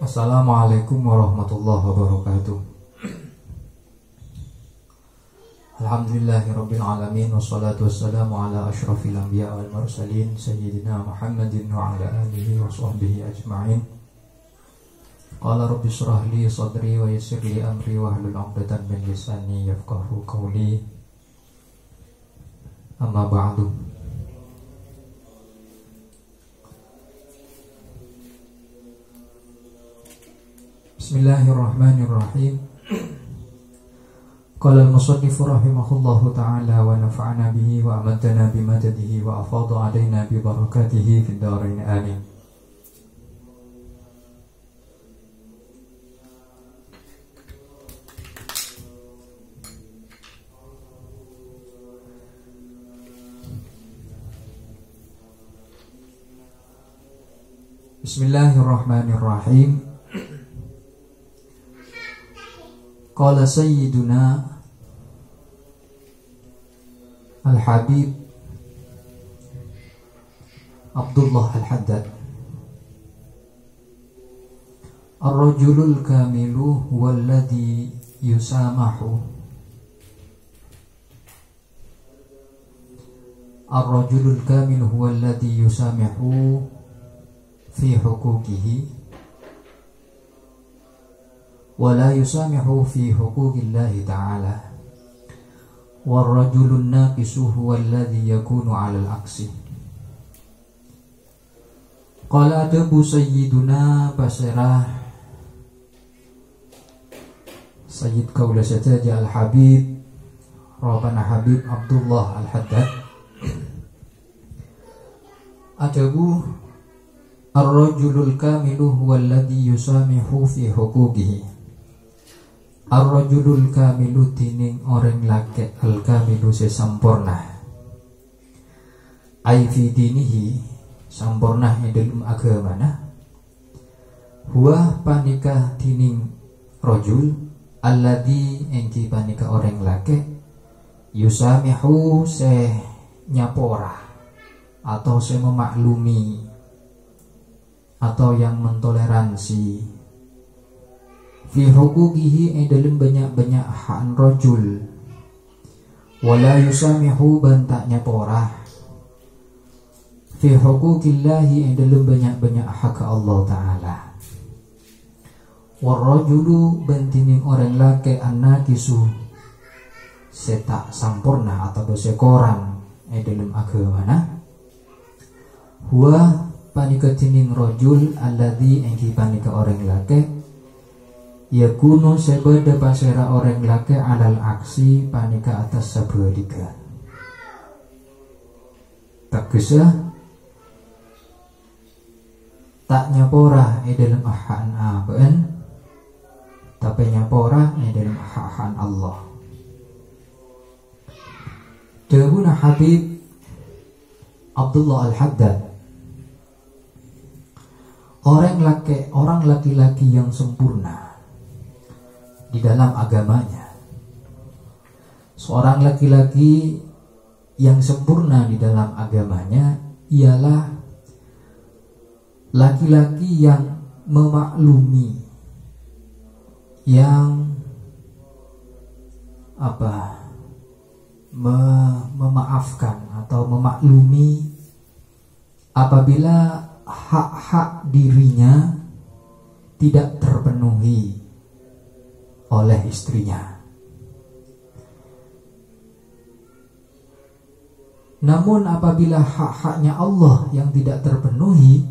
Assalamualaikum warahmatullahi wabarakatuh. Alhamdulillahirabbil alamin wassalatu wassalamu ala asyrafil anbiya wal mursalin sayyidina Muhammadin wa ala alihi wa sahbihi ajma'in. Qala rabbi shrah li sadri wa yassir li amri wa hlul 'uqdatam min lisani yafqahu qawli. Amma ba'du. Bismillahirrahmanirrahim. Qala al-musannif rahimahullahu ta'ala wa nafa'ana bihi wa amatana bimadadihi wa afadha alaina bi barakatihi fid dharain amin. Bismillahirrahmanirrahim. Qala sayyiduna Al-Habib Abdullah Al-Haddad, Ar-rajulul kamilu huwalladhi yusamahu. Ar-rajulul kamilu huwalladhi yusamihu fi huquqihi wa la yusamihu fi huquqillahi ta'ala. War-rajulun naqisu huwa alladhi yakunu 'ala al-'aksi. Qala adabu sayyiduna Basirah Sayyid Qawla Sajaja Al-Habib Rabbana Habib Abdullah Al-Haddad. Adabu ar-rajulul kamilu huwa alladhi yusamihu fi huquqihi. Ar-rajulul kamilu tining orang laki al-kamilu sesampurna. Ai fi dinihi sampurna dalam agamana. Huwa panika tining rajul alladhi engki panika orang laki yusamihu se nyapora atau se memaklumi atau yang mentoleransi fi huquqihi dalam banyak-banyak hak rajul, wala yusamihu bantaknya porah fi huquqillahi dalam banyak-banyak hak Allah Ta'ala. War rajulu bantining orang laki annakisu setak sampurna atau sekorang dalam agamana. Huwa panika tining rajul alladhi engki panika orang laki yakunu sebeda pasera orang laki alal aksi panika atas sabadika. Tak kesah tak nyapora dalam ahan aben, tapi nyapora dalam ahan Allah. Dawuna Habib Abdullah Al-Haddad, orang laki-laki yang sempurna di dalam agamanya. Seorang laki-laki yang sempurna di dalam agamanya ialah laki-laki yang memaklumi, yang memaafkan atau memaklumi apabila hak-hak dirinya tidak terpenuhi oleh istrinya. Namun apabila hak-haknya Allah yang tidak terpenuhi,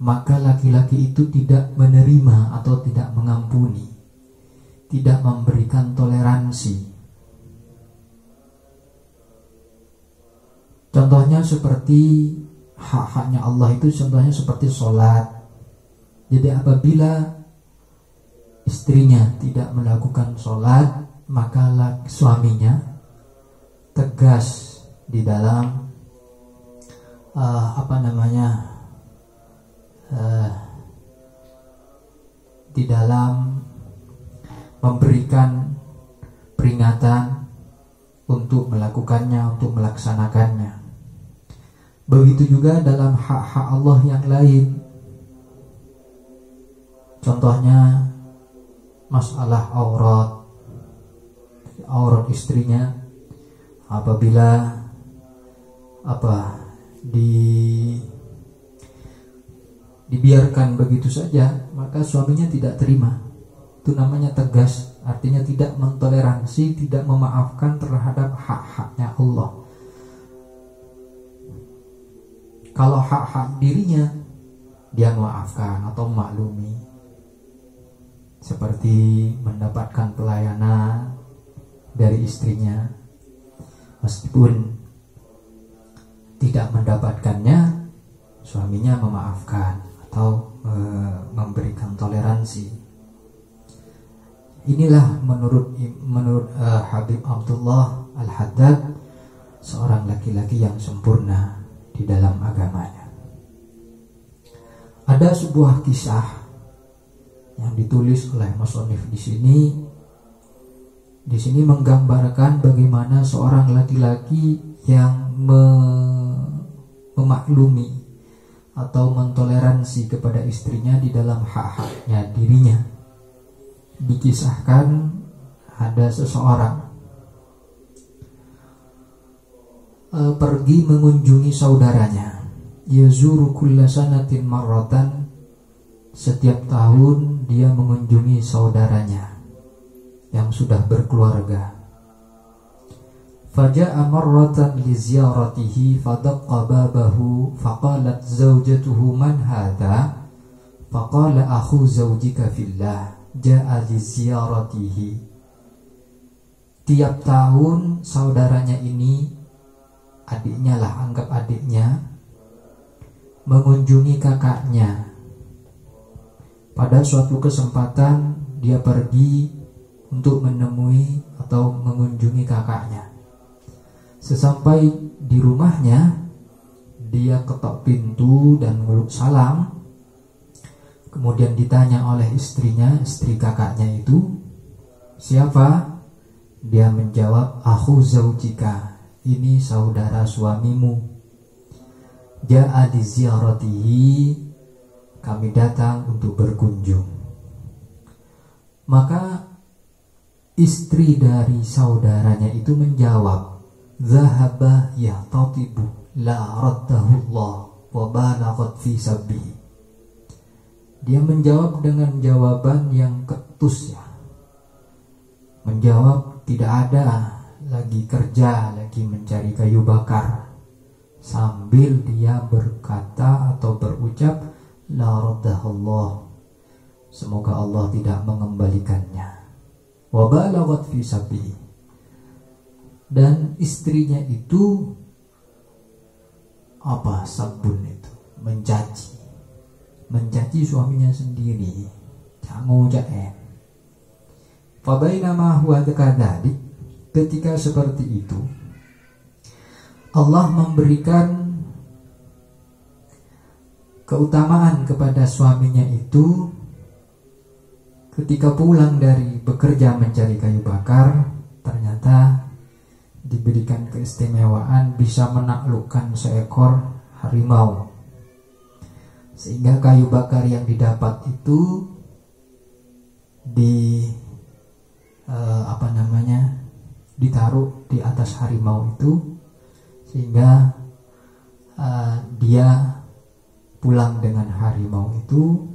maka laki-laki itu tidak menerima atau tidak mengampuni, tidak memberikan toleransi. Contohnya seperti hak-haknya Allah itu contohnya seperti sholat. Jadi apabila istrinya tidak melakukan sholat, maka suaminya tegas di dalam di dalam memberikan peringatan untuk melakukannya, untuk melaksanakannya. Begitu juga dalam hak-hak Allah yang lain. Contohnya masalah aurat istrinya, apabila dibiarkan begitu saja, maka suaminya tidak terima. Itu namanya tegas, artinya tidak mentoleransi, tidak memaafkan terhadap hak-haknya Allah. Kalau hak-hak dirinya dia maafkan atau maklumi, seperti mendapatkan pelayanan dari istrinya, meskipun tidak mendapatkannya, suaminya memaafkan atau memberikan toleransi. Inilah menurut Habib Abdullah Al-Haddad, seorang laki-laki yang sempurna di dalam agamanya. Ada sebuah kisah yang ditulis oleh musannif di sini. Di sini menggambarkan bagaimana seorang laki-laki yang memaklumi atau mentoleransi kepada istrinya di dalam hak-haknya dirinya. Dikisahkan ada seseorang pergi mengunjungi saudaranya. Yazuru kulla sanatin marratan, setiap tahun dia mengunjungi saudaranya yang sudah berkeluarga. Faja'a marratan li ziyaratihi fadaqqa babahu faqalat zawjatuhu man hadha, faqala akhu zawjika fillah ja'a li ziyaratihi. Tiap tahun saudaranya ini, adiknya lah, anggap adiknya, mengunjungi kakaknya. Pada suatu kesempatan dia pergi untuk menemui atau mengunjungi kakaknya. Sesampai di rumahnya, dia ketok pintu dan meluk salam. Kemudian ditanya oleh istrinya, istri kakaknya itu, siapa? Dia menjawab, akhu zaujika, ini saudara suamimu. Ja'a di ziyaratihi, kami datang untuk berkunjung. Maka istri dari saudaranya itu menjawab, zahaba yahtatibu la raddahu Allah wa balaghat fi sabbi. Dia menjawab dengan jawaban yang ketus, ya. Menjawab, tidak ada lagi kerja, lagi mencari kayu bakar, sambil dia berkata atau berucap, la raddahu Allah, semoga Allah tidak mengembalikannya, wa balaghat fi sabbi. Dan istrinya itu sabun itu, mencaci suaminya sendiri, jangan jaen. Fabainama huwa kadzalik, ketika seperti itu Allah memberikan keutamaan kepada suaminya itu. Ketika pulang dari bekerja mencari kayu bakar, ternyata diberikan keistimewaan bisa menaklukkan seekor harimau, sehingga kayu bakar yang didapat itu ditaruh di atas harimau itu, sehingga dia pulang dengan harimau itu.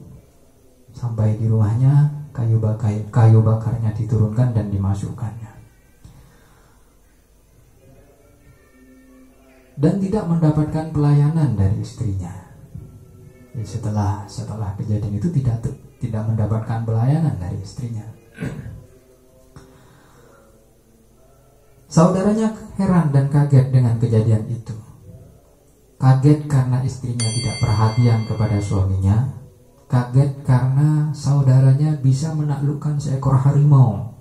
Sampai di rumahnya, kayu bakarnya diturunkan dan dimasukkannya, dan tidak mendapatkan pelayanan dari istrinya. Setelah kejadian itu tidak mendapatkan pelayanan dari istrinya. Saudaranya heran dan kaget dengan kejadian itu. Kaget karena istrinya tidak perhatian kepada suaminya. Kaget karena saudaranya bisa menaklukkan seekor harimau.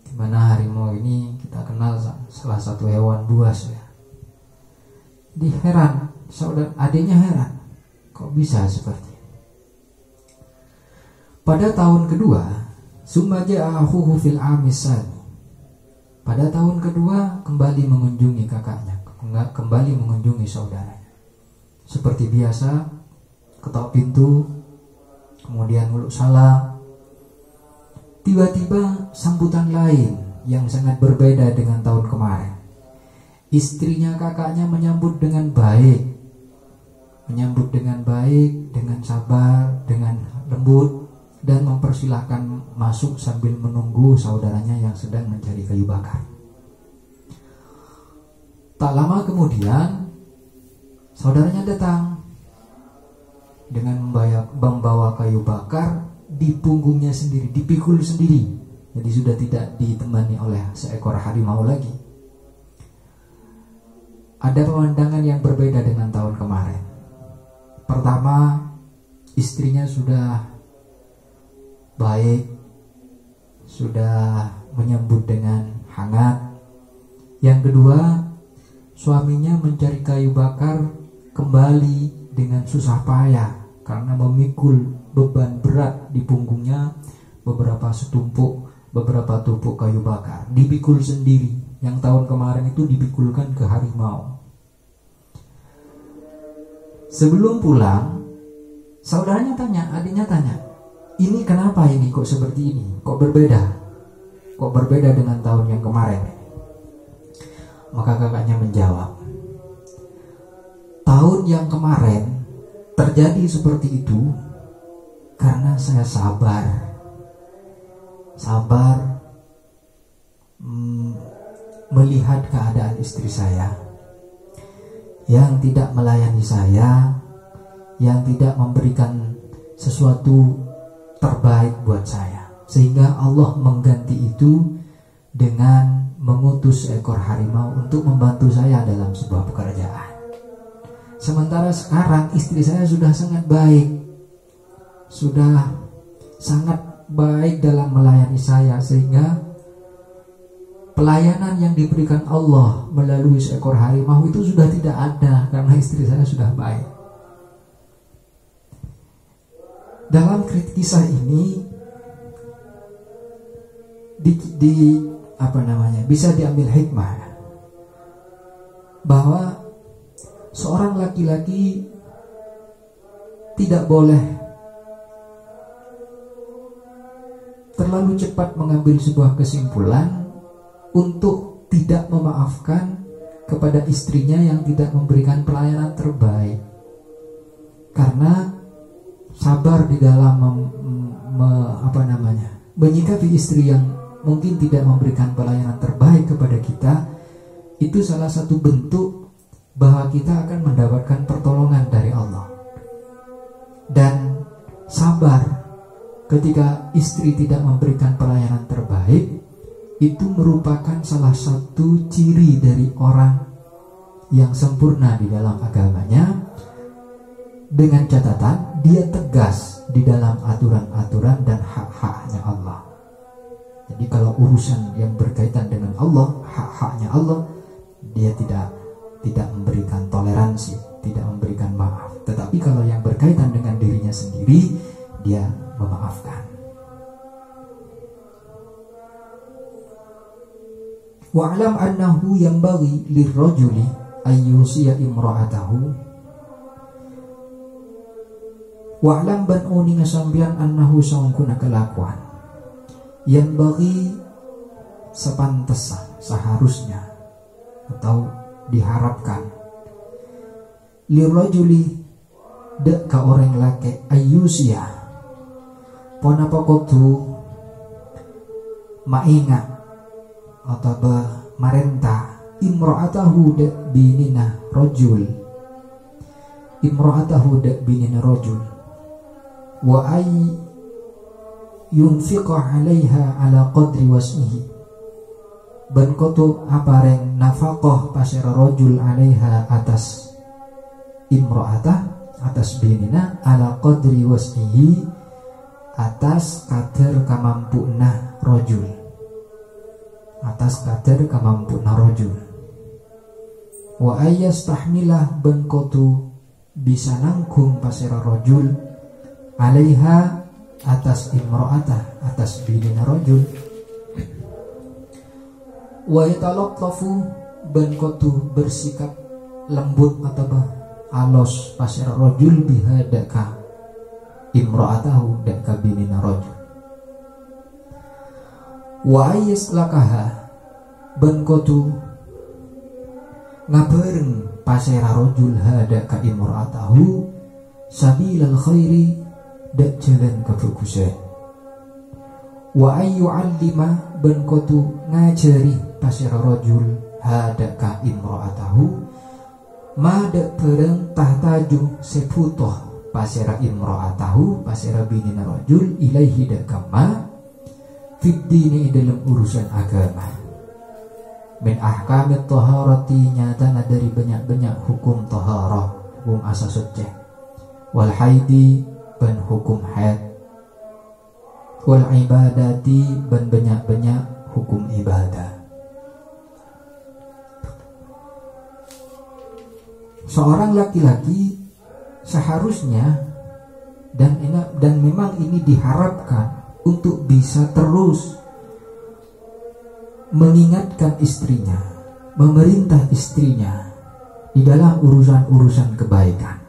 Dimana harimau ini kita kenal salah satu hewan buas, ya. Heran, adiknya heran, kok bisa seperti ini? Pada tahun kedua, summa ja'a akhuhu fil amisani. Pada tahun kedua kembali mengunjungi kakaknya, kembali mengunjungi saudaranya. Seperti biasa, ketok pintu, kemudian muluk salam. Tiba-tiba sambutan lain yang sangat berbeda dengan tahun kemarin. Istrinya kakaknya menyambut dengan baik, dengan sabar, dengan lembut, dan mempersilahkan masuk sambil menunggu saudaranya yang sedang mencari kayu bakar. Tak lama kemudian saudaranya datang dengan membawa kayu bakar di punggungnya sendiri, dipikul sendiri. Jadi sudah tidak ditemani oleh seekor harimau lagi. Ada pemandangan yang berbeda dengan tahun kemarin. Pertama, istrinya sudah baik, sudah menyambut dengan hangat. Yang kedua, suaminya mencari kayu bakar kembali dengan susah payah karena memikul beban berat di punggungnya, beberapa tumpuk kayu bakar dipikul sendiri. Yang tahun kemarin itu dipikulkan ke harimau. Sebelum pulang, saudaranya tanya, adiknya tanya, ini kenapa ini kok seperti ini? Kok berbeda? Kok berbeda dengan tahun yang kemarin? Maka kakaknya menjawab, tahun yang kemarin terjadi seperti itu karena saya sabar melihat keadaan istri saya yang tidak melayani saya, yang tidak memberikan sesuatu terbaik buat saya, sehingga Allah mengganti itu dengan mengutus seekor harimau untuk membantu saya dalam sebuah pekerjaan. Sementara sekarang istri saya sudah sangat baik dalam melayani saya, sehingga pelayanan yang diberikan Allah melalui seekor harimau itu sudah tidak ada karena istri saya sudah baik. Dalam kisah ini bisa diambil hikmah bahwa seorang laki-laki tidak boleh terlalu cepat mengambil sebuah kesimpulan untuk tidak memaafkan kepada istrinya yang tidak memberikan pelayanan terbaik, karena sabar di dalam menyikapi istri yang mungkin tidak memberikan pelayanan terbaik kepada kita, itu salah satu bentuk bahwa kita akan mendapatkan pertolongan dari Allah. Dan sabar ketika istri tidak memberikan pelayanan terbaik itu merupakan salah satu ciri dari orang yang sempurna di dalam agamanya, dengan catatan dia tegas di dalam aturan-aturan dan hak-haknya Allah. Jadi kalau urusan yang berkaitan dengan Allah, hak-haknya Allah, dia tidak memberikan toleransi, tidak memberikan maaf. Tetapi kalau yang berkaitan dengan dirinya sendiri, dia memaafkan. Wa'lam annahu yanbaghi lirrajuli ayyusiya imra'atahu. Wa'lam ban uni ngasambian annahu sangkuna kelakuan. Yanbaghi sepantasnya, seharusnya atau diharapkan, lirrajuli dek ka orang laki ayyusiya pona pokotu maingat atau marenta imra'atahu dek binina rojul, imra'atahu dek binina rojul, wa ay yunfiqa 'alaiha ala qadri was'ihi, ban kotu apareng nafaqah pasira rojul 'alaiha atas imra'atah, atas binina, ala qadri was'ihi, atas kadar kemampuan rojul, atas kadar kemampuan rojul. Wa ayyastahmilah bengkotu bisa nanggung pasira rojul, alaiha atas imro'atah, atas binina rojul. Wa yatalattafu bengkotu bersikap lembut atau alos pasira rojul bihadaka imra'atahu dak kabinina rajul. Wa ayaslakaha ban kotu ngabareng pasera rajul hada ka imra'atahu sabilal khairi dak jalan kebagusan. Wa ayyu'allima ban kotu ngajari pasera rajul hada ka imra'atahu ma dak bareng tahtaju seputoh pasera imra'atahu pasera binina rajul ilaihi dak kama fid dini dalam urusan agama. Min ahkamit taharati nyatana dari banyak-banyak hukum taharah, hukum asas suci. Wal haidi ban hukum haid. Wal ibadati ban banyak-banyak hukum ibadah. Seorang laki-laki seharusnya dan memang ini diharapkan untuk bisa terus mengingatkan istrinya, memerintah istrinya di dalam urusan-urusan kebaikan.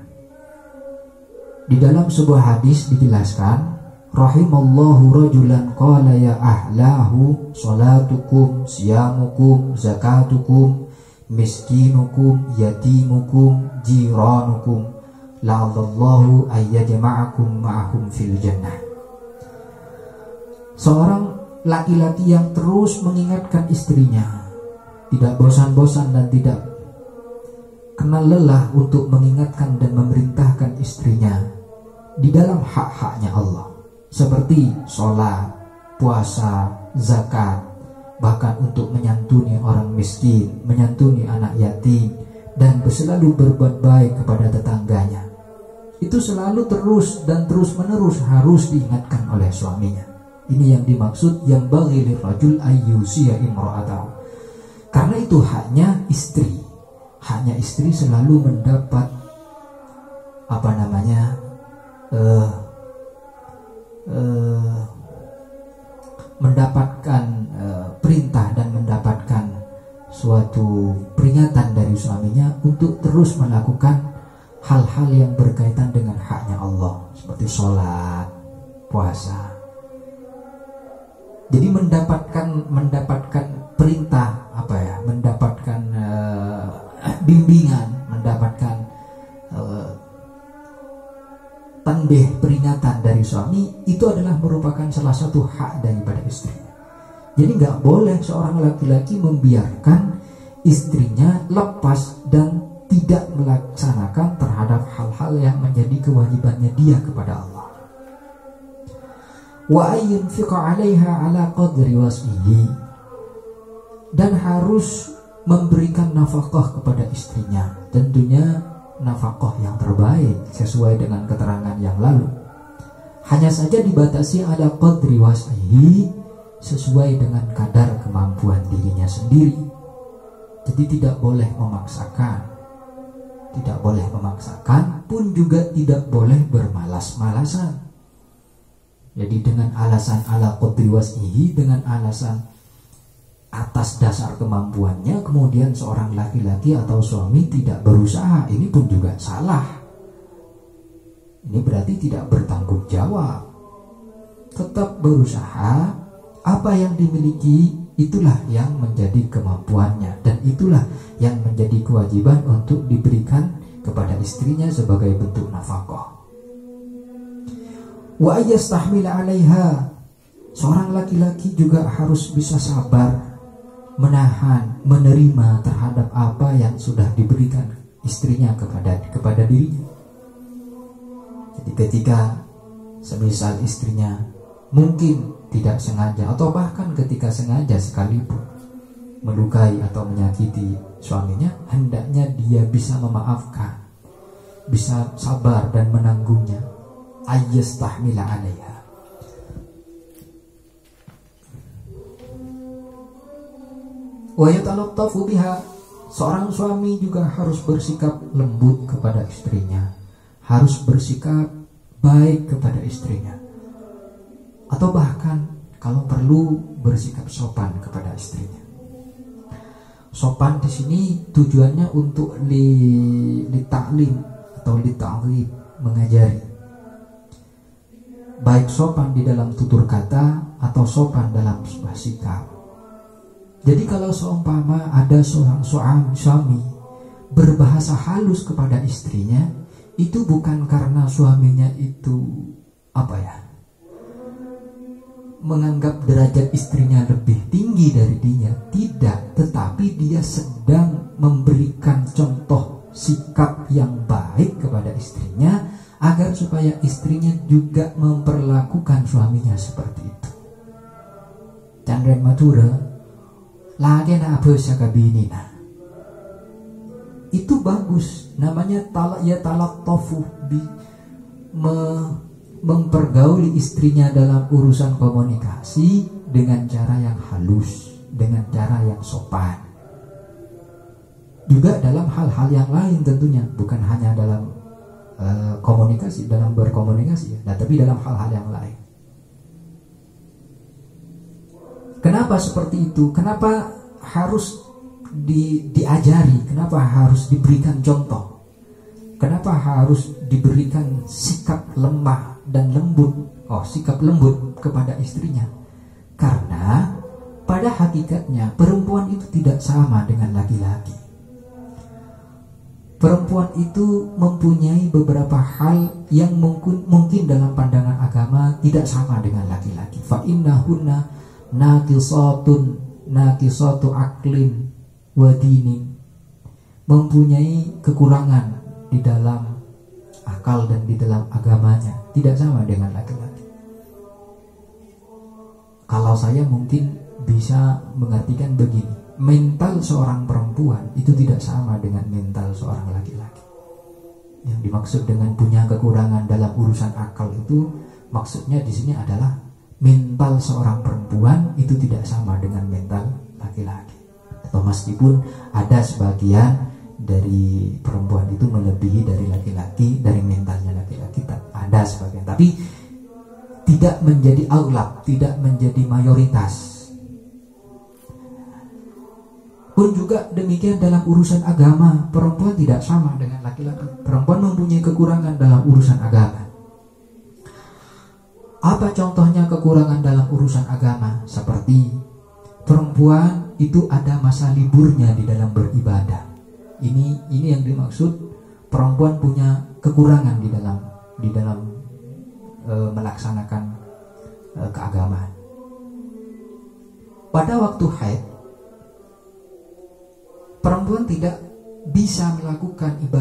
Di dalam sebuah hadis dijelaskan, rahimallahu rajulan qala ya ahlahu salatukum siyamukum zakatukum miskinukum yatimukum jiranukum la'allahu ayyajma'akum ma'ahum fil jannah. Seorang laki-laki yang terus mengingatkan istrinya, tidak bosan-bosan dan tidak kenal lelah untuk mengingatkan dan memerintahkan istrinya di dalam hak-haknya Allah, seperti sholat, puasa, zakat, bahkan untuk menyantuni orang miskin, menyantuni anak yatim, dan selalu berbuat baik kepada tetangganya. Itu selalu terus dan terus menerus harus diingatkan oleh suaminya. Ini yang dimaksud yang bagi lirajul ayyusiya imra'atahu. Karena itu haknya istri. Haknya istri selalu mendapat mendapatkan perintah dan mendapatkan suatu peringatan dari suaminya untuk terus melakukan hal-hal yang berkaitan dengan haknya Allah, seperti sholat, puasa. Jadi mendapatkan perintah mendapatkan bimbingan, mendapatkan tanbih peringatan dari suami, itu adalah merupakan salah satu hak daripada istrinya. Jadi nggak boleh seorang laki-laki membiarkan istrinya lepas dan tidak melaksanakan terhadap hal-hal yang menjadi kewajibannya dia kepada Allah. Wa ayyunfiqa 'alaiha 'ala qadri was'ihi, dan harus memberikan nafkah kepada istrinya, tentunya nafkah yang terbaik sesuai dengan keterangan yang lalu. Hanya saja dibatasi 'ala qadri was'ihi, sesuai dengan kadar kemampuan dirinya sendiri. Jadi tidak boleh memaksakan, pun juga tidak boleh bermalas-malasan. Jadi dengan alasan ala qadri was'ihi, dengan alasan atas dasar kemampuannya, kemudian seorang laki-laki atau suami tidak berusaha, ini pun juga salah. Ini berarti tidak bertanggung jawab. Tetap berusaha, apa yang dimiliki itulah yang menjadi kemampuannya, dan itulah yang menjadi kewajiban untuk diberikan kepada istrinya sebagai bentuk nafkah. Wa ayastahmila 'alaiha, seorang laki-laki juga harus bisa sabar, menahan, menerima terhadap apa yang sudah diberikan istrinya kepada dirinya. Jadi ketika semisal istrinya mungkin tidak sengaja atau bahkan ketika sengaja sekalipun melukai atau menyakiti suaminya, hendaknya dia bisa memaafkan, bisa sabar dan menanggungnya. Ayastahmila 'alaiha. Wa yatalattafu biha, seorang suami juga harus bersikap lembut kepada istrinya, harus bersikap baik kepada istrinya, atau bahkan kalau perlu bersikap sopan kepada istrinya. Sopan di sini tujuannya untuk li ta'lim atau li ta'rif, mengajari. baik sopan di dalam tutur kata atau sopan dalam sebuah sikap. Jadi kalau seumpama ada seorang suami berbahasa halus kepada istrinya, itu bukan karena suaminya itu menganggap derajat istrinya lebih tinggi dari dia, tidak, tetapi dia sedang memberikan contoh sikap yang baik kepada istrinya agar supaya istrinya juga memperlakukan suaminya seperti itu. Chandren Madura lagi na abusya kabinina. Itu bagus, namanya talak tofu mempergauli istrinya dalam urusan komunikasi dengan cara yang halus, dengan cara yang sopan. Juga dalam hal-hal yang lain tentunya, bukan hanya dalam komunikasi, dalam berkomunikasi, tapi dalam hal-hal yang lain. Kenapa seperti itu? Kenapa harus diajari? Kenapa harus diberikan contoh? Kenapa harus diberikan sikap lemah dan lembut, sikap lembut kepada istrinya? Karena pada hakikatnya perempuan itu tidak sama dengan laki-laki. Perempuan itu mempunyai beberapa hal yang mungkin dalam pandangan agama tidak sama dengan laki-laki. Fa innahunna naqisatu aqlin wa dinin, mempunyai kekurangan di dalam akal dan di dalam agamanya, tidak sama dengan laki-laki. Kalau saya mungkin bisa mengartikan begini, mental seorang perempuan itu tidak sama dengan mental seorang laki-laki. Yang dimaksud dengan punya kekurangan dalam urusan akal itu maksudnya di sini adalah mental seorang perempuan itu tidak sama dengan mental laki-laki. Atau meskipun ada sebagian dari perempuan itu melebihi dari laki-laki, dari mentalnya laki-laki, ada sebagian, tapi tidak menjadi aulab, tidak menjadi mayoritas. Pun juga demikian dalam urusan agama, perempuan tidak sama dengan laki-laki. Perempuan mempunyai kekurangan dalam urusan agama. Apa contohnya kekurangan dalam urusan agama? Seperti perempuan itu ada masa liburnya di dalam beribadah. Ini yang dimaksud perempuan punya kekurangan di dalam melaksanakan keagamaan. Pada waktu haid, perempuan tidak bisa melakukan ibadah